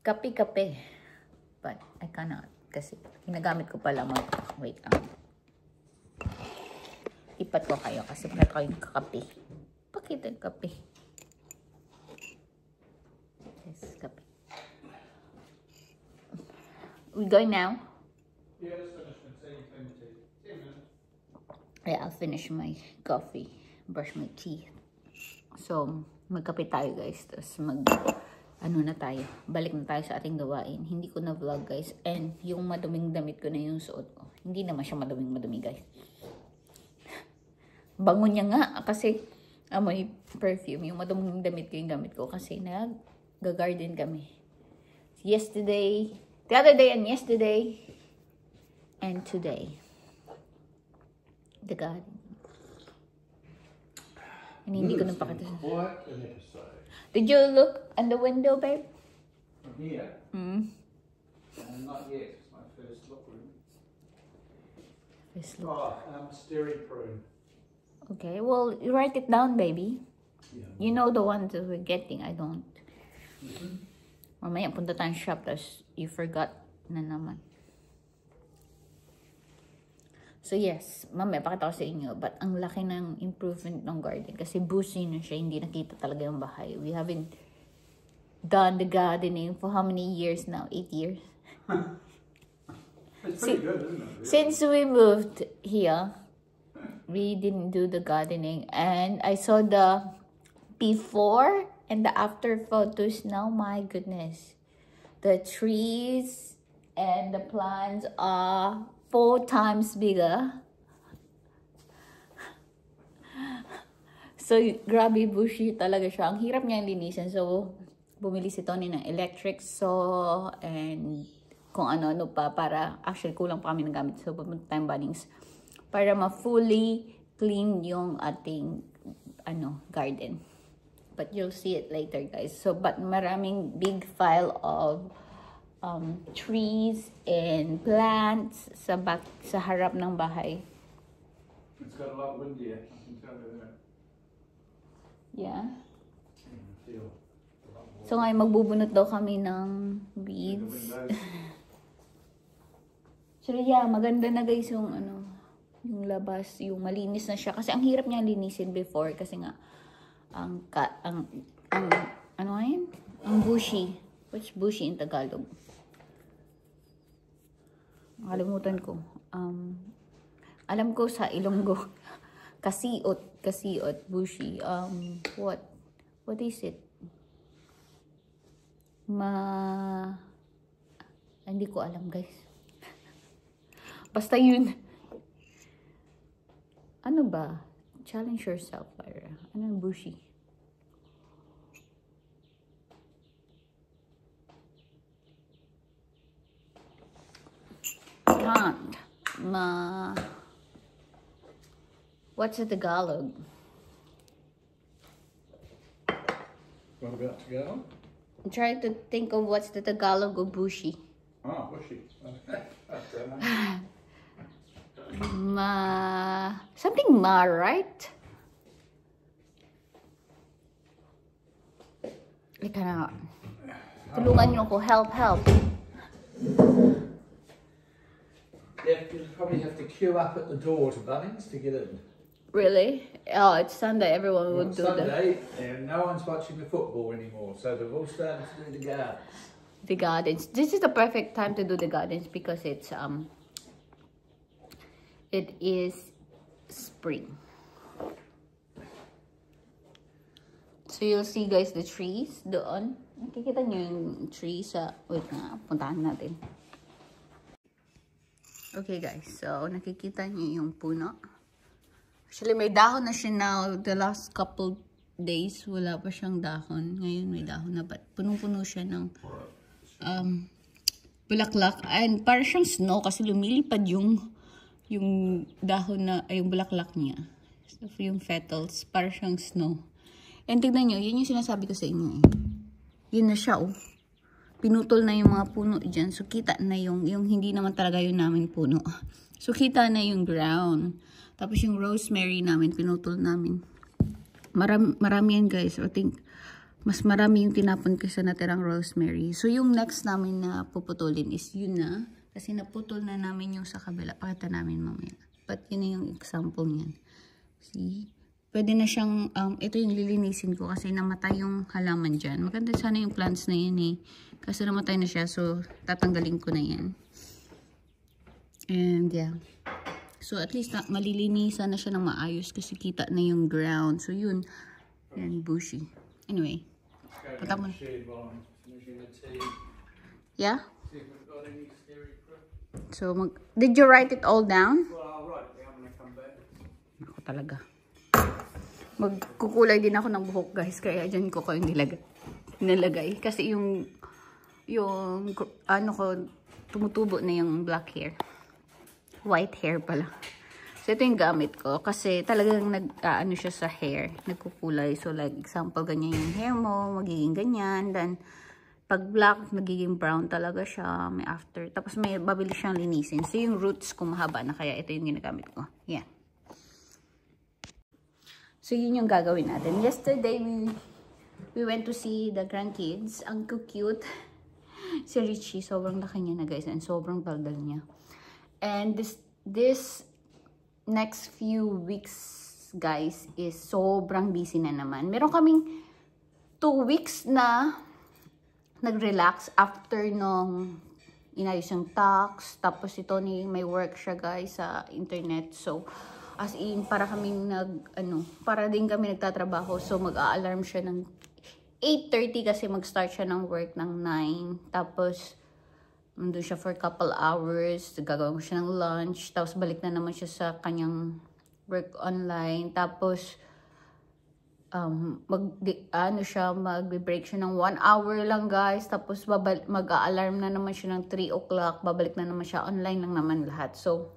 kape-kape. But I cannot. Kasi ginagamit ko pala wait lang. Ipat ko kayo kasi bakit kayong kakape. Bakit ang kape? Yes, kape. We going now? Yeah, let's finish my tea. 10 minutes. Yeah, I'll finish my coffee. Brush my teeth. So, magkape tayo guys. Tapos na tayo. Balik na tayo sa ating gawain. Hindi ko na vlog guys. And yung maduming damit ko na yung suot ko. Hindi naman siya madumi guys. Bango niya nga. Kasi amoy perfume. Yung maduming damit ko yung gamit ko. Kasi nag-garden kami. Yesterday, the other day and yesterday, and today. The garden. And hindi ko napakita. Quite an episode. Did you look on the window, babe? From here? Not yet. It's my first look room. First look. Stereo prune. Okay, well, you write it down, baby. Yeah. You know the ones that we're getting. I don't. Mamaya punta tayong shop, tapos you forgot na naman. So yes, mamaya pakita ko sa inyo. But ang laki ng improvement ng garden. Kasi busy na siya, hindi nakita talaga yung bahay. We haven't done the gardening for how many years now? 8 years? It's pretty good, isn't it? Really? Since we moved here, we didn't do the gardening. And I saw the before and the after photos now. My goodness. The trees and the plants are 4 times bigger. So, grabe bushy talaga siya. Ang hirap niya linisan. So, bumili si Tony ng electric saw and kung ano-ano pa para, actually, kulang pa kami ng gamit. So, pumunta tayong Bunnings para ma-fully clean yung ating, garden. But you'll see it later, guys. So, but maraming big file of trees and plants sa harap ng bahay. It's got a lot of wind here. I can tell you that. Yeah. I can feel a lot more. So ngayon magbubunot daw kami ng weeds. So yeah, maganda na guys yung yung labas, yung malinis na siya kasi ang hirap niya linisin before kasi nga ang bushy. What's bushy in Tagalog? Nakalimutan ko. Alam ko sa Ilonggo. Kasiot, bushy. What is it? Hindi ko alam, guys. Basta yun. Ano ba? Challenge yourself, Ira. Ano yung bushy? What's the Tagalog? What about to go? I'm trying to think of what's the Tagalog of bushy. Oh, bushy. Something right? I cannot. Tulungan niyo ako. Help. Yeah, you'll probably have to queue up at the door to Bunnings to get in. Really? Oh, it's Sunday. Everyone would do that. Sunday, and no one's watching the football anymore, so they've all started to do the gardens. The gardens. This is the perfect time to do the gardens because it is spring. So you'll see guys the trees doon. Nakikita niyo yung trees sa wait nga, puntahan natin. Okay guys, so nakikita niyo yung puno. Actually may dahon na siya now. The last couple days wala pa siyang dahon. Ngayon may dahon na, but punong-puno siya ng bulaklak. And parang siyang snow kasi lumilipad yung dahon na, ay yung bulaklak niya. So yung petals, parang siyang snow. And tignan nyo, yun yung sinasabi ko sa inyo eh. Yun na siya oh. Pinutol na yung mga puno dyan. So, kita na yung hindi naman talaga yun namin puno. So, kita na yung ground. Tapos, yung rosemary namin, pinutol namin. Marami yan, guys. I think, Mas marami yung tinapon kaysa natirang rosemary. So, yung next namin na puputulin is yun na. Kasi naputol na namin yung sa kabila. Pakita namin mamaya. But yun na yung example niyan. See? Pwede na siyang, ito yung lilinisin ko kasi namatay yung halaman dyan. Maganda sana yung plants na yan eh. Kasi namatay na siya. So, tatanggalin ko na yan. And yeah. So, at least malilinisan na siya ng maayos kasi kita na yung ground. So, yun. Yan, bushy. Anyway. Punta mo. Yeah? So, did you write it all down? Well, I'll write it down when I come back. Ako talaga. Magkukulay din ako ng buhok, guys. Kaya dyan ko kayo nilagay. Kasi yung ano ko, tumutubo na yung black hair. White hair pala. So, ito yung gamit ko. Kasi talagang ano siya sa hair. Nagkukulay. So, like, example, ganyan yung hair mo. Magiging ganyan. Then, pag black, nagiging brown talaga siya. May after. Tapos, may babili siyang linisin. So, yung roots ko mahaba na. Kaya, ito yung ginagamit ko. Yan. So, yun yung gagawin natin. Yesterday, we went to see the grandkids. Ang cute. Si Richie, sobrang laki niya na, guys. And sobrang daldal niya. And this next few weeks, guys, is sobrang busy na naman. Meron kaming 2 weeks na nag-relax after nung inayos yung tax. Tapos si Tony, may work siya, guys, sa internet. So, as in, para kaming para din kami nagtatrabaho. So, mag-a-alarm siya ng 8:30 kasi mag-start siya ng work ng 9. Tapos, nandun siya for a couple hours, gagawin ko siya ng lunch, tapos balik na naman siya sa kanyang work online, tapos mag-break siya ng 1 hour lang, guys, tapos mag-a-alarm na naman siya ng 3 o'clock, babalik na naman siya, online lang naman lahat. So,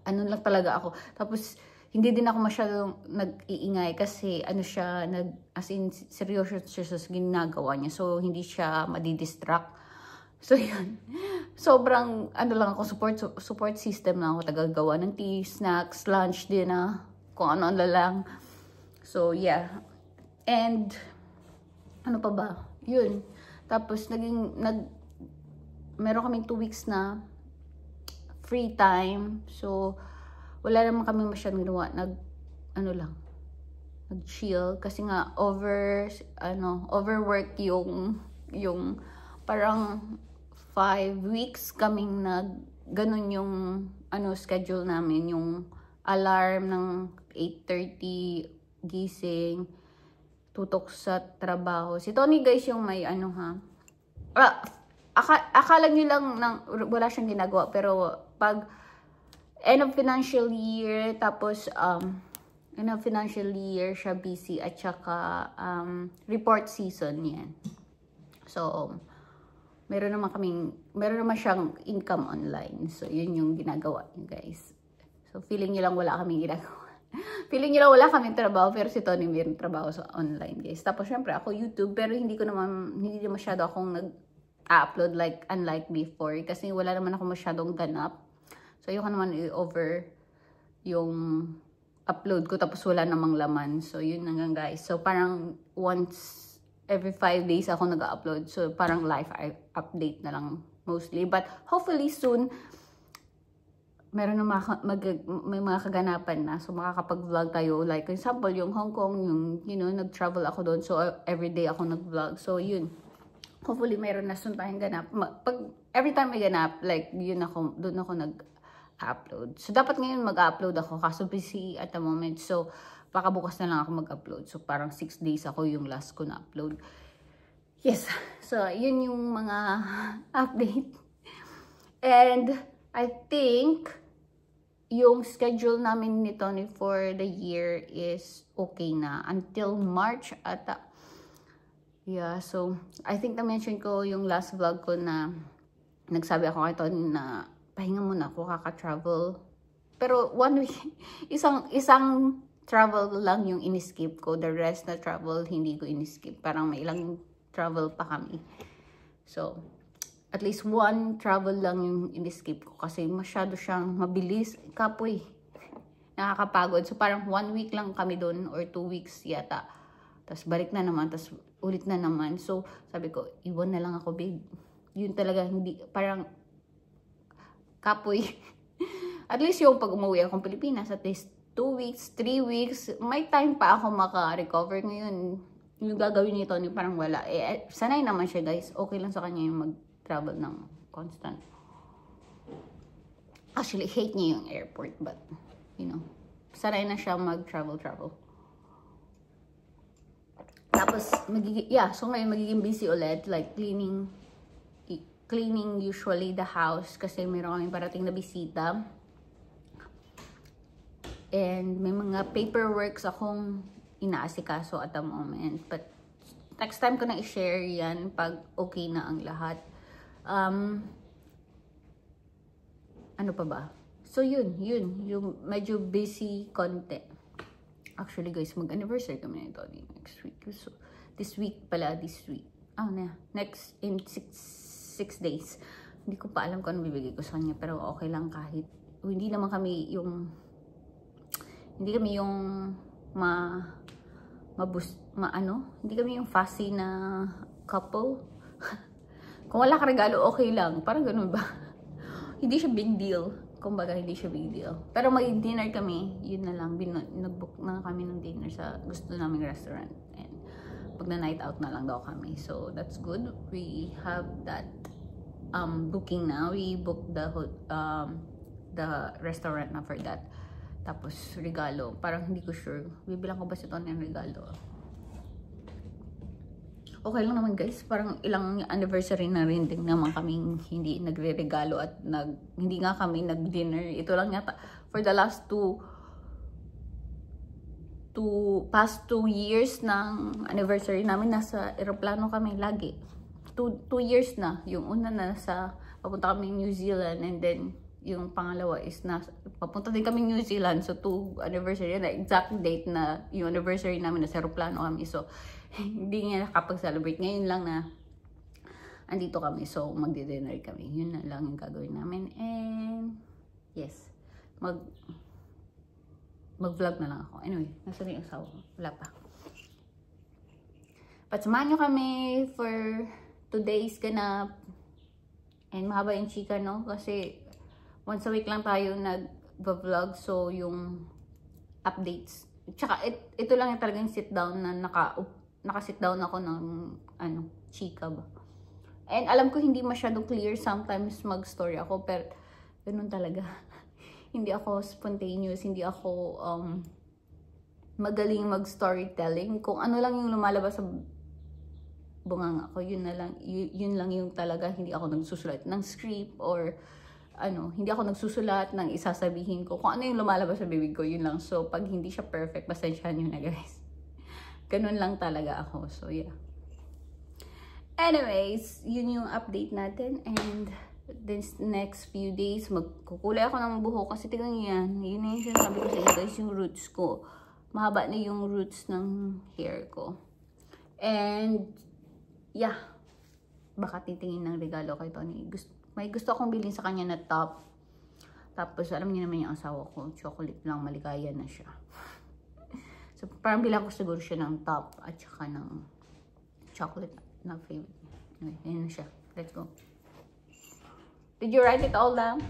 ano lang talaga ako. Tapos, hindi din ako masyadong nag-iingay kasi siya, as in, seryoso siya sa ginagawa niya. So, hindi siya madidistract. So, yun. Sobrang, lang ako, support system lang ako. Tagagawa ng tea, snacks, lunch, dinner, kung ano lang. So, yeah. And, ano pa ba? Yun. Tapos, meron kaming 2 weeks na free time. So, wala naman kami masyadong ginawa. Nag-chill. Kasi nga, overwork yung parang 5 weeks kaming ganun yung schedule namin, yung alarm ng 8:30 gising, tutok sa trabaho. Si Tony, guys, yung may akala nyo lang wala siyang ginagawa, pero pag end of financial year, tapos end of financial year siya busy, at saka report season yan. So, meron naman siyang income online. So, yun yung ginagawa niya, guys. So, feeling nyo lang wala kaming ginagawa. Feeling nyo lang wala kaming trabaho, pero si Tony mayroon trabaho sa online, guys. Tapos, syempre, ako YouTube, pero hindi masyado akong nag-upload unlike before. Kasi wala naman ako masyadong ganap. So, ayoko naman i-over yung upload ko, tapos wala namang laman. So, yun hanggang, guys. So, parang once every 5 days ako nag-upload. So, parang life update na lang mostly. But, hopefully soon, meron na may mga kaganapan na. So, makakapag-vlog tayo. Like, example, yung Hong Kong, nag-travel ako doon. So, everyday ako nag-vlog. So, yun. Hopefully, meron na soon tayong ganap. Every time may ganap, like, doon ako nag-upload. So, dapat ngayon mag-upload ako. Kaso busy at the moment. So, baka bukas na lang ako mag-upload. So, parang 6 days ako yung last ko na upload. Yes. So, yun yung mga update. And, I think, yung schedule namin ni Tony for the year is okay na. Until March ata. Yeah, so, I think na-mention ko yung last vlog ko na nagsabi ako kay Tony na pahinga muna ako, kaka-travel. Pero, 1 week, isang travel lang yung in-skip ko. The rest na travel, hindi ko in-skip. Parang may ilang travel pa kami. So, at least 1 travel lang yung in-skip ko. Kasi masyado siyang mabilis. Kapoy. Nakakapagod. So, parang 1 week lang kami doon or 2 weeks yata. Tapos balik na naman, tapos ulit na naman. So, sabi ko, iwan na lang ako, babe. Yun talaga, hindi, parang kapoy. At least yung pag umuwi akong Pilipinas, at least 2 weeks, 3 weeks, may time pa ako maka-recover. Ngayon, yung gagawin nito, parang wala. Sanay naman siya, guys. Okay lang sa kanya yung mag-travel ng constant. Actually, hate niya yung airport, but, you know, sanay na siya mag-travel. Tapos, so ngayon magiging busy ulit, like cleaning usually the house kasi meron kaming parating na bisita. And may mga paperworks akong inaasikaso at the moment. But, next time ko na i-share yan pag okay na ang lahat. Ano pa ba? So, yun. Yung medyo busy content. Actually, guys, mag-anniversary kami nito next week. So, this week. Next, in 6 days. Hindi ko pa alam kung ano bibigay ko sa kanya. Pero okay lang kahit. Hindi naman kami yung hindi kami yung fussy na couple. Kung wala ka regalo, okay lang. Parang ganun ba? Hindi siya big deal. Kumbaga, hindi siya big deal. Pero mag-dinner kami, yun na lang. Nag-book na kami ng dinner sa gusto naming restaurant. And mag-night out na lang daw kami. So, that's good. We have that booking now. We booked the restaurant na for that. Tapos, regalo. Parang hindi ko sure. Bibilang ko ba si Tony ng regalo? Okay lang naman, guys. Parang ilang anniversary na rin din naman kaming hindi nagre-regalo at hindi nga kami nag-dinner. Ito lang yata. For the last past 2 years ng anniversary namin, nasa aeroplano kami lagi. 2 years na. Yung una na papunta kami New Zealand, and then yung pangalawa is papunta din kami New Zealand. So, 2 anniversary na exact date na yung anniversary namin, nasa aeroplano kami. So, hindi nga nakapag-celebrate. Ngayon lang na andito kami. So, magdi-dinner kami. Yun na lang yung gagawin namin. And, yes. Mag-vlog na lang ako. Anyway, nasa na yung asawa ko? Wala pa. Patsamahan nyo kami for today's ganap. And mahaba yung chika, no? Kasi, once a week lang tayo nag-vlog. So, yung updates. Tsaka, ito lang yung talagang sit down na naka-sit down ako ng, chika ba. And alam ko hindi masyadong clear sometimes mag-story ako, pero ganun talaga. Hindi ako spontaneous, hindi ako magaling mag-storytelling. Kung ano lang yung lumalabas sa bunganga ko, yun lang yung talaga. Hindi ako nagsusulat ng script or hindi ako nagsusulat ng isasabihin ko. Kung ano yung lumalabas sa bibig ko, yun lang. So, pag hindi siya perfect, pasensyahan nyo na, guys. Ganun lang talaga ako. So, yeah. Anyways, yun yung update natin. And this next few days, magkukulay ako ng buhok. Kasi tignan yan. Yun na yung sinasabi ko sa inyo, guys, yung roots ko. Mahaba na yung roots ng hair ko. And, yeah. Baka titingin ng regalo kay Tony. May gusto akong bilhin sa kanya na top. Tapos, alam niyo naman yung asawa ko. Chocolate lang, maligaya na siya. So, parang bilang ko siguro siya ng top at saka ng chocolate na favorite niya. Anyway, yun na siya. Let's go. Did you write it all down?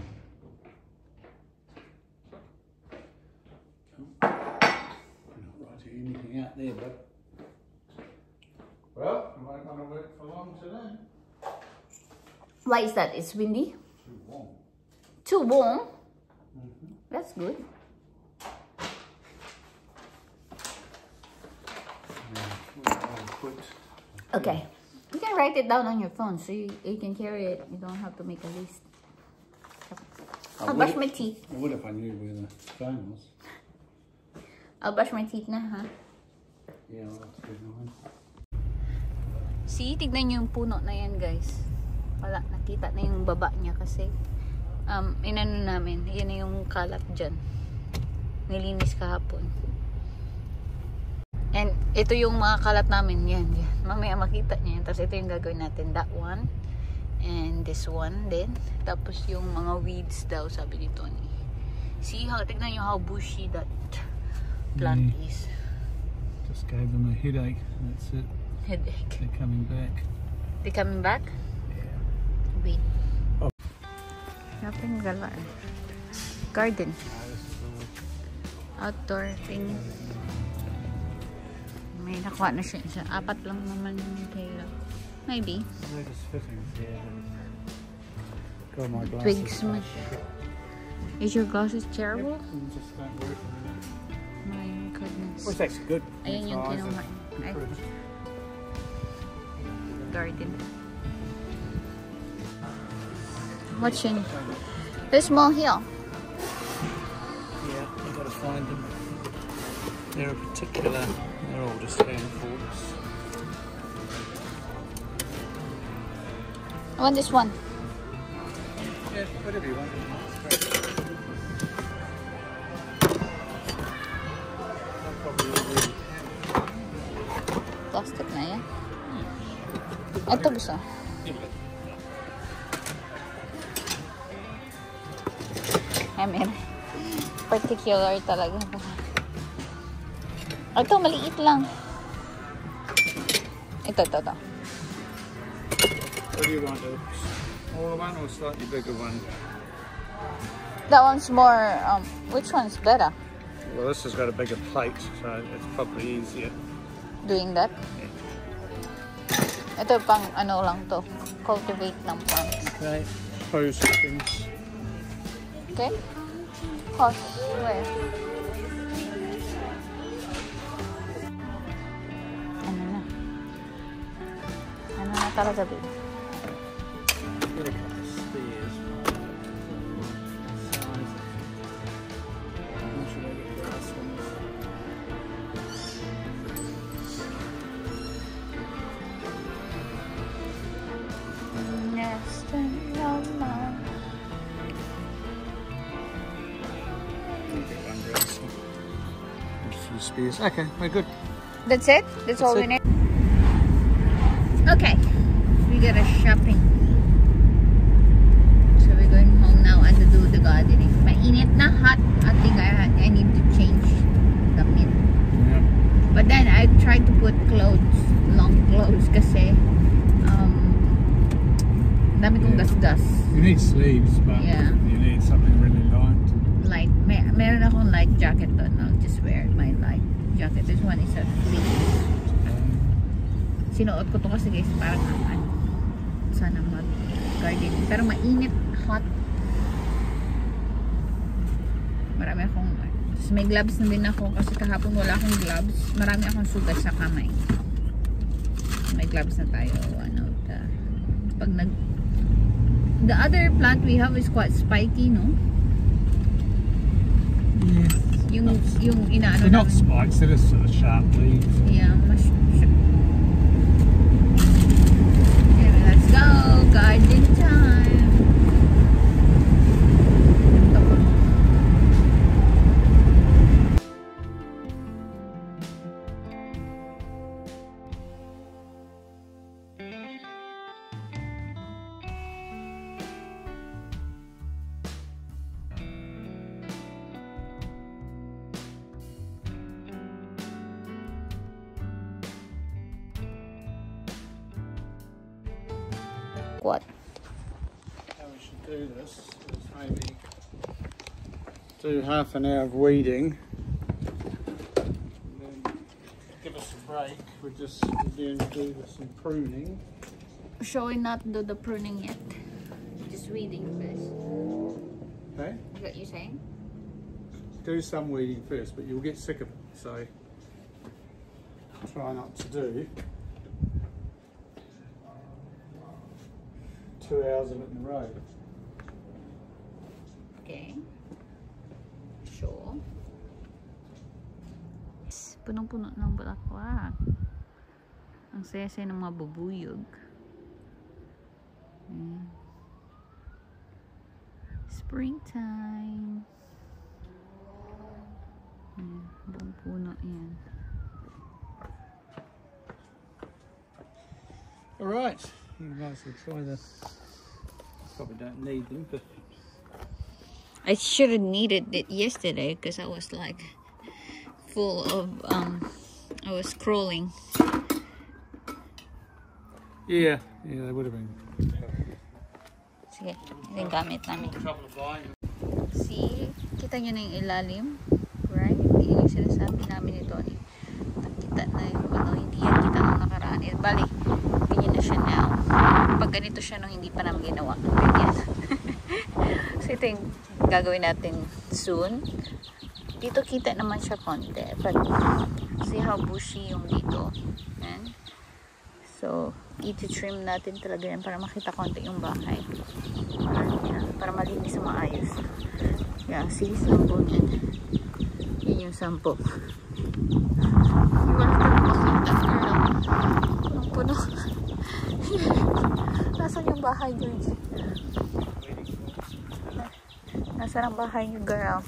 I'm not writing anything out there, but... Well, I might want to work for long today. Why is that? It's windy? Too warm. Too warm? Mm-hmm. That's good. Okay. You can write it down on your phone so you can carry it. You don't have to make a list. I'll brush my teeth. I would if I knew where the phone was. I'll brush my teeth na, ha? Yeah, I'll have to do mine. See, tignan nyo yung puno na yan, guys. Wala, nakita na yung baba niya kasi inano namin, yan na yung kalat dyan. Nilinis kahapon. And ito yung mga kalat namin, yan. Mamaya makita niya yan. Tapos ito yung gagawin natin, that one. And this one din. Tapos yung mga weeds daw, sabi ni Tony. See, tignan nyo how bushy that plant is. Just Just gave them a headache, and that's it. Headache. They're coming back. They coming back? Yeah. Wait. Oh. Shopping gala. Garden. Outdoor thing. May nakuha na siya. Apat lang naman yung kilo. Maybe. They're just fittings here. God, my glasses. Twigs mo. Is your glasses terrible? Yep, just don't work. My goodness. Well, it's actually good. Ayun yung Size kinuha. and Ay, improved. garden. What's in? There's more here. Yeah, you've got to find them. They're a particular, they're all just handfuls. I want this one. Yeah, whatever you want. That's great. I'll probably already Plastic na yan. Ito gusto. I mean, particular talaga. Ito, maliit lang. Ito. What do you want? A smaller one or a slightly bigger one? That one's more, which one's better? Well, this has got a bigger plate, so it's probably easier. Doing that? Ito pang ano lang to. Cultivate ng plants. Okay, hose things. Okay? Cost where? Ano na? Ano na talaga, babe? Get a couple of spears. Size. I'm not sure they get grass ones. Nest in your mind. Get one grass one. And a few spears. Okay, we're good. That's it? That's all we it. need? Okay. We got a shopping. So we're going home now and to do the gardening. Mainit na, hot. I think I need to change the mint. Yeah. But then I tried to put clothes, long clothes kasi dami kong gasgas. You need sleeves, but Yeah. you need something really light. Light. Meron akong light jacket doon. I'll just wear my light jacket. This one is a fleece. Sinuot ko to kasi guys parang sana mag-garden. Pero mainit, hot. Marami akong may gloves na din ako kasi kahapon wala akong gloves. Marami akong sugat sa kamay. May gloves na tayo. Pag the other plant we have is quite spiky, no? Yes. Yung inaano They're not namin. spikes, they're just sort of sharp leaves. Yeah, okay, let's go. Garden time. What? How we should do this is maybe do half an hour of weeding and then give us a break. We're going to do some pruning. Shall we not do the pruning yet? Just weeding first. Okay? Is what you're saying? Do some weeding first, but you'll get sick of it, so try not to do 2 hours of it in a row. Okay. Sure. Punong-puno ng bulaklak. Ang saya-saya ng mga bubuyog. Ayan. Springtime. Ayan, buong puno yan. Alright, you might as well try the, probably don't need them, but I should have needed it yesterday because I was like full of I was scrolling. Yeah, they would have been. Sige, ito yung gamit namin. See, kita nyo na yung ilalim. Right? Yun yung sinasabi namin ni Tony. Nakita na yung hindi yan kita nung nakaraan. Bali, ganyan na siya now. Pag ganito siya nung hindi pa namin ginawa. Ganyan. So ito yung gagawin natin soon. Dito kita naman siya konti. But see how bushy yung dito. Yan. So, i-trim natin talaga yan para makita konti yung bahay. Para malinis sa maayos. Yeah, see, sample yan. Yun yung sample. Wala ka makita. Punong-puno. Nasaan yung bahay, George? Nasaan ang bahay yung girl?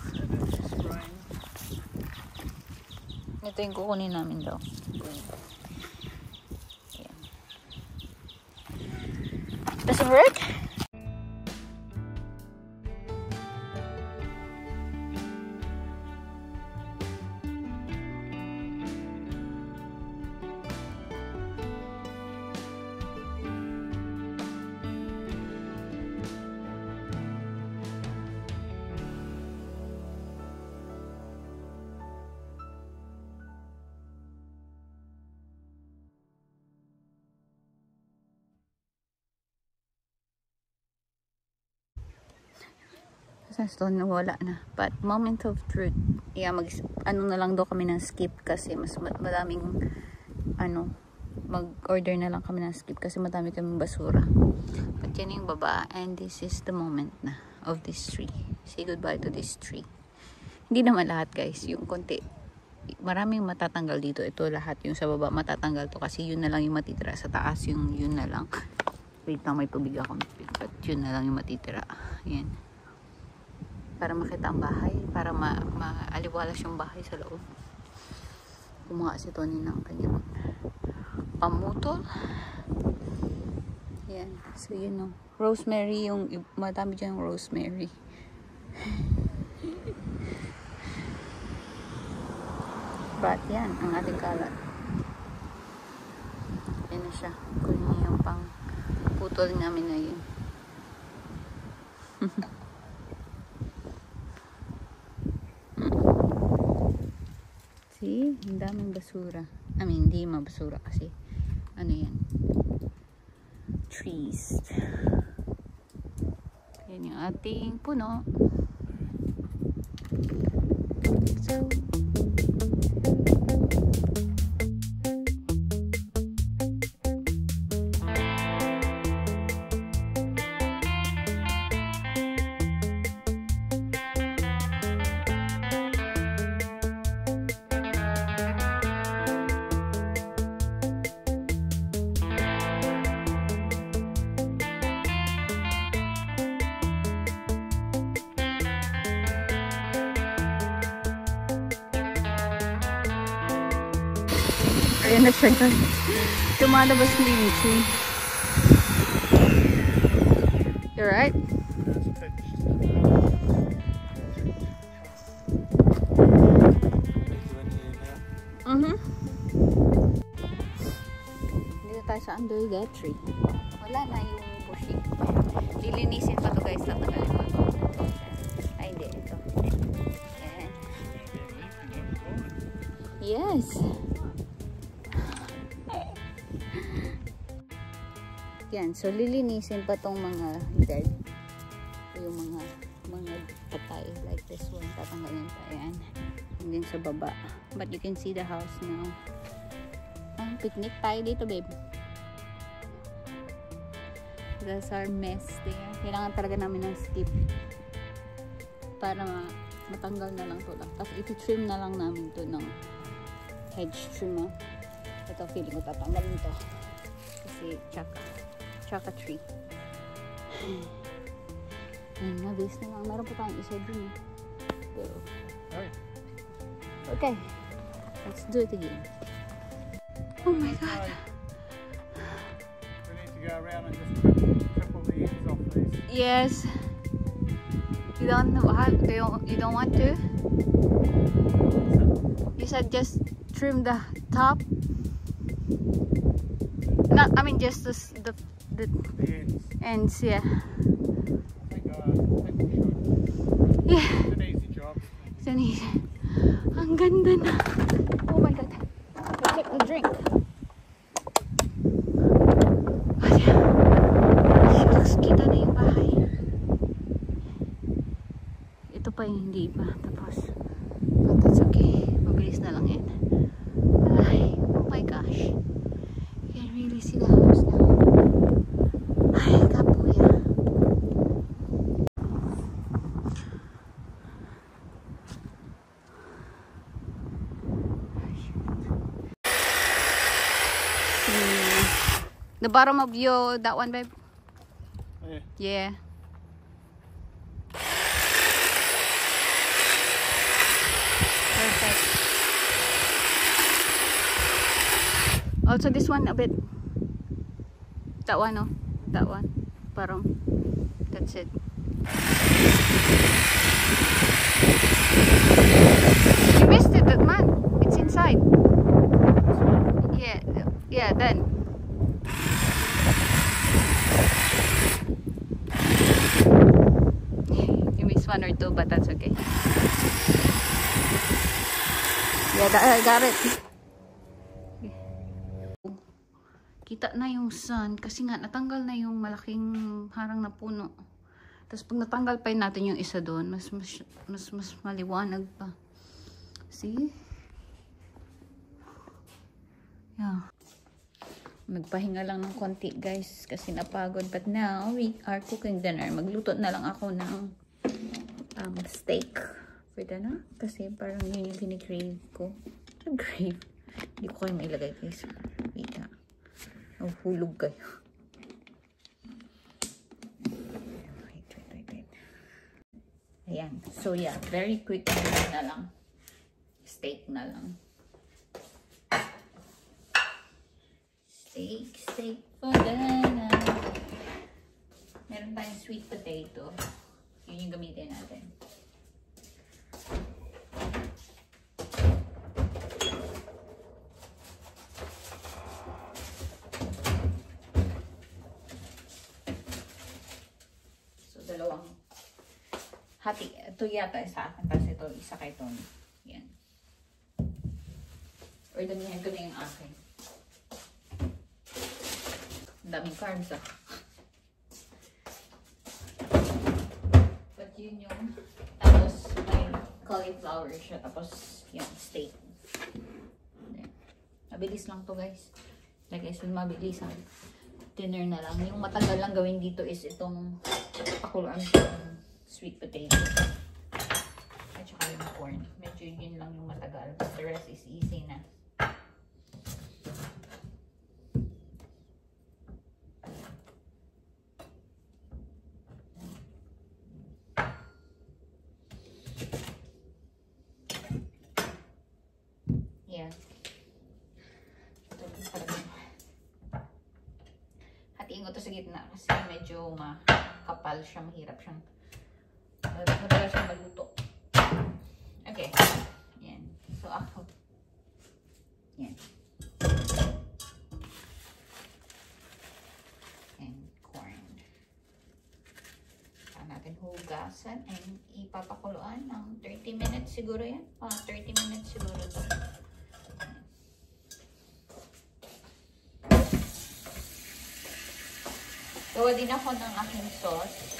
Ito yung kukunin namin daw. Does it work? So, nawala na. But, moment of truth. Yeah, ano na lang daw kami ng skip kasi mas madaming, mag-order na lang kami ng skip kasi madami kaming basura. But, yan yung baba. And this is the moment na of this tree. Say goodbye to this tree. Hindi naman lahat, guys. Yung konti. Maraming matatanggal dito. Ito lahat. Yung sa baba matatanggal to kasi yun na lang yung matitira. Sa taas yung yun na lang. Wait lang, may tubig ako. But, yun na lang yung matitira. Yan. Para makita ang bahay, para maaliwalas yung bahay sa loob. Kumuha si Tony ng kanyang pamutol. Yan. So, yun o. Rosemary, yung madami dyan rosemary. But, yan, ang ating kalat. Yan na siya. Kunin niya yung pang putol namin na yun. See? Ang daming basura. I mean, hindi mabasura kasi ano yan? Trees. Yan yung ating puno. So, ayan na siya guys. Tumalabas na yung tree. You're right? Dito tayo sa under that tree. Wala na yung bushy. Lilinisin pa to guys. Tatanggalin pa to. Ay hindi. Ito. Ayan. Yes. Yan, so lilinisin pa tong mga dead. Yung mga patay like this one, tatanggalin pa yan. And then sa baba. But you can see the house now. Picnic tayo dito, babe. That's our mess there. Kailangan talaga namin ng skip para matanggal na lang to lang. Tapos iti-trim na lang namin to ng hedge trimmer. Ito, feeling ko tatanggalin to. Kasi tsaka tree. Ayun, nabis na lang. Meron pa tayong isa dun. Pero, okay. Let's do it again. Oh my God. We need to go around and just triple the ends off these. Yes. You don't want to? You said just trim the top. Not, I mean, just the ends, yeah. Yeah. It's an easy job. It's an easy. Ang ganda na. Oh my God. Let's take the drink. Shucks, kita na yung bahay. Ito pa yung hindi pa. Tapos, but that's okay. Mabilis na lang yan. Ay, oh my gosh. You can really see the house now. Ay, kapuya. The bottom of your, that one, babe? Yeah. Yeah. Perfect. Also this one a bit. That one, oh. That one. Bottom. That's it. You missed it, that man. It's inside. Yeah. Yeah, then. You missed one or two, but that's okay. Yeah, I got it. Kita na yung sun kasi nga natanggal na yung malaking harang na puno. Tapos pag natanggal pa natin yung isa doon, mas maliwanag pa. See? Yeah. Magpahinga lang ng konti guys kasi napagod. But now we are cooking dinner. Magluto na lang ako ng steak for dinner. Kasi parang yun yung kinikrave ko. Crave. Hindi ko kayo mailagay guys. Wait na. Oh, hulog kayo. Wait. Ayan. So yeah, very quick na lang. Steak na lang. Steak for dinner. Meron tayong sweet potato. Yun yung gamitin natin. So, dalawang hati. Ito yata sa akin. Tapos ito, isa kay Tony. Yan. Or damihan ko na yung akin. Daming carbs ah. But yun yung tapos may cauliflower siya. Tapos yan, steak. Then, mabilis lang to guys. Like I said, mabilis ang dinner na lang. Yung matagal lang gawin dito is itong pakuluan ng sweet potato. At saka yung corn. Medyo yun lang yung matagal. But the rest is easy na. Hatiin ko to sa gitna kasi medyo makapal siya, mahirap siyang madalas siyang maluto. Okay. Yan. So ako. Yan. And corn. Saan natin hugasan and ipapakuluan ng 30 minutes siguro yan. 30 minutes siguro to. Gawa din ako ng aking sauce.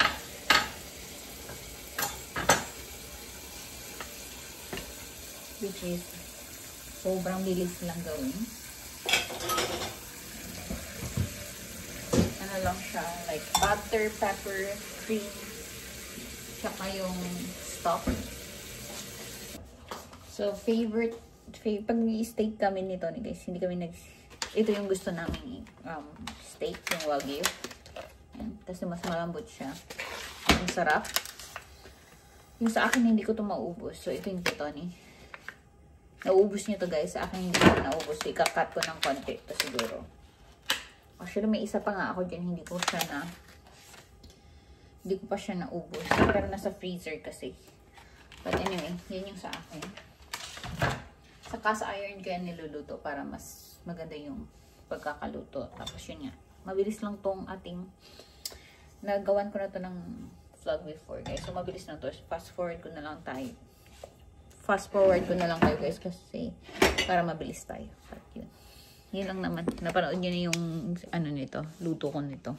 Which is sobrang bilis lang gawin. Ano lang siya, like butter, pepper, cream, tsaka yung stock. So, pag i-steak kami nito, guys, hindi kami ito yung gusto namin steak, yung wagyu. Kasi mas malambot siya. Ang sarap. Yung sa akin, hindi ko ito maubos. So, ito yung Tony. Nauubos niyo to guys. Sa akin, hindi ko naubos. So, ikakat ko ng konti. Ito siguro. Actually, may isa pa nga ako dyan. Hindi ko pa siya naubos. Pero nasa freezer kasi. But anyway, yun yung sa akin. Sa cast iron kaya niluluto para mas maganda yung pagkakaluto. Tapos yun nga, mabilis lang tong ating, nagawan ko na to ng vlog before guys. So mabilis na to. Fast forward ko na lang tayo guys kasi para mabilis tayo. At yun. Yun lang naman. Napanood nyo na yung ano nito, luto ko nito.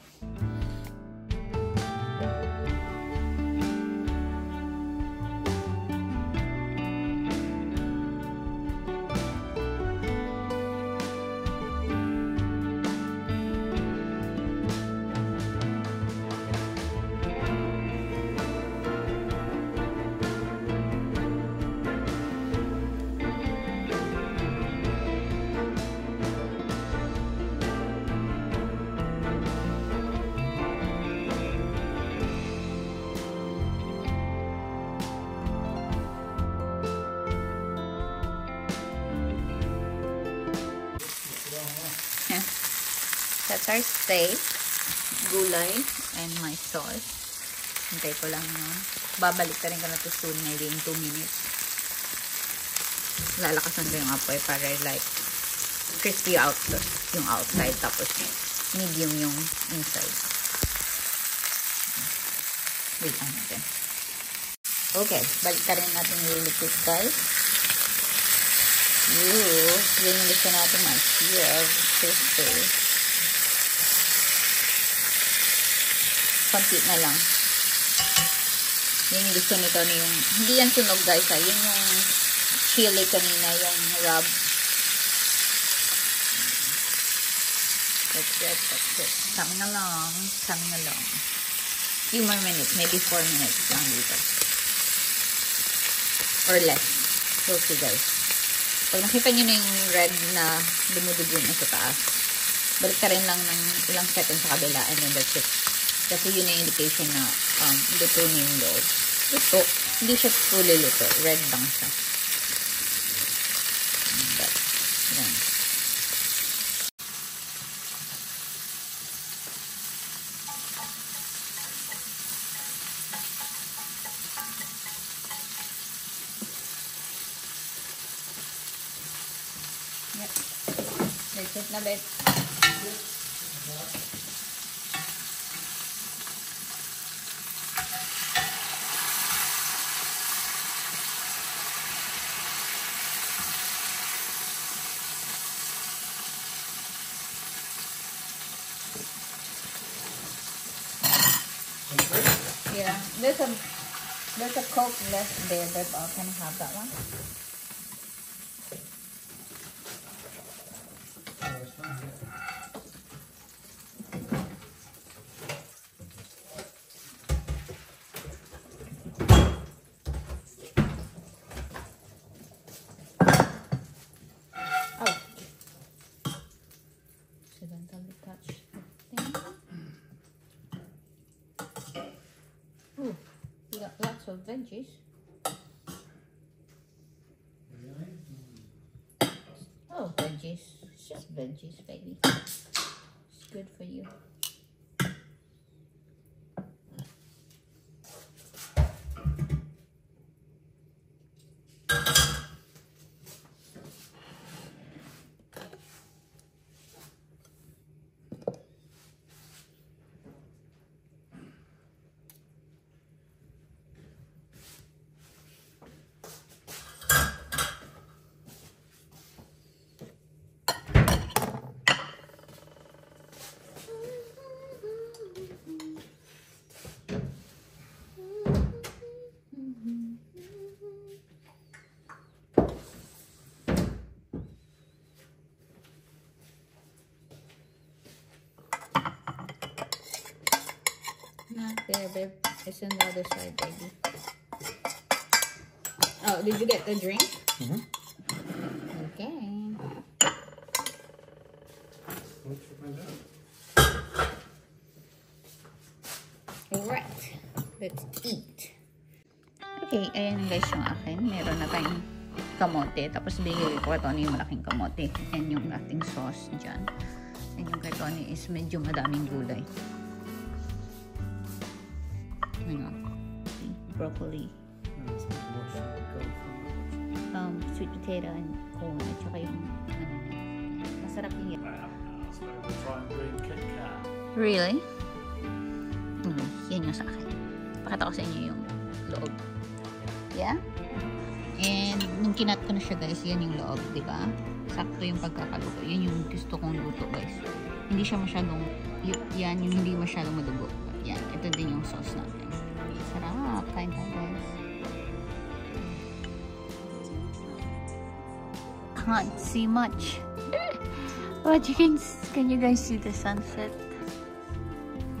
That's our steak, gulay, and my sauce. Hintay ko lang yun. Babalik ka rin ko na to soon, maybe in 2 minutes. Lalakasan ko yung apoy para like crispy yung outside, tapos medium yung inside. Wait lang natin. Okay, balik ka rin natin yung liquid guys. Yun yung gusto natin mag-share. Crispy. Konti na lang. Yun yung gusto nito yung, hindi yan sunog guys ha. Yun yung chili kanina, yung rub. That's it. Kami na lang. Few more minutes, maybe 4 minutes lang dito. Or less. We'll see guys. Pag nakita nyo na yung red na dumudugo na sa taas, balik ka rin lang ng ilang seconds sa kabila and then that's it. Kasi yun yung indication na luto na yung loob. Luto. Hindi siya fully luto. Red lang siya. But, yan. Yep. That's it na bet. Yeah, there's a Coke left there, but can I have that one? Oh, accidentally touched the thing. Ooh, we got lots of veggies. Oh, veggies. It's just veggies, baby. It's good for you. Not there, babe. It's on the other side, baby. Oh, did you get the drink? Mm-hmm. Okay. Let's find out. Alright. Let's eat. Okay, ayan guys yung akin. Meron na tayong kamote. Tapos bigay ko ito yung malaking kamote. And yung ating sauce dyan. And yung kay Tony is medyo madaming gulay. Hang on. Broccoli. sweet potato and corn at saka yung masarap yung green Kit Kat. Really? Yan yung sa akin. Pakita ko sa inyo yung loob. Yeah? And nung kinat ko na siya guys, yan yung loob, di ba? Sakto yung pagkakaluto. Yan yung gusto kong luto guys. Hindi siya masyadong, yan yung hindi masyadong madugo. Yan, ito din yung sauce natin. Sarap, kain tayo guys. Can't see much. But can you guys see the sunset?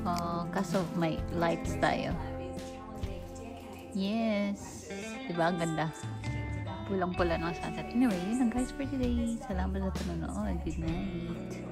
Oh, kaso may lights tayo. Yes. Diba? Ang ganda. Pulang-pula ng sunset. Anyway, yun lang guys for today. Salamat sa panonood. Good night.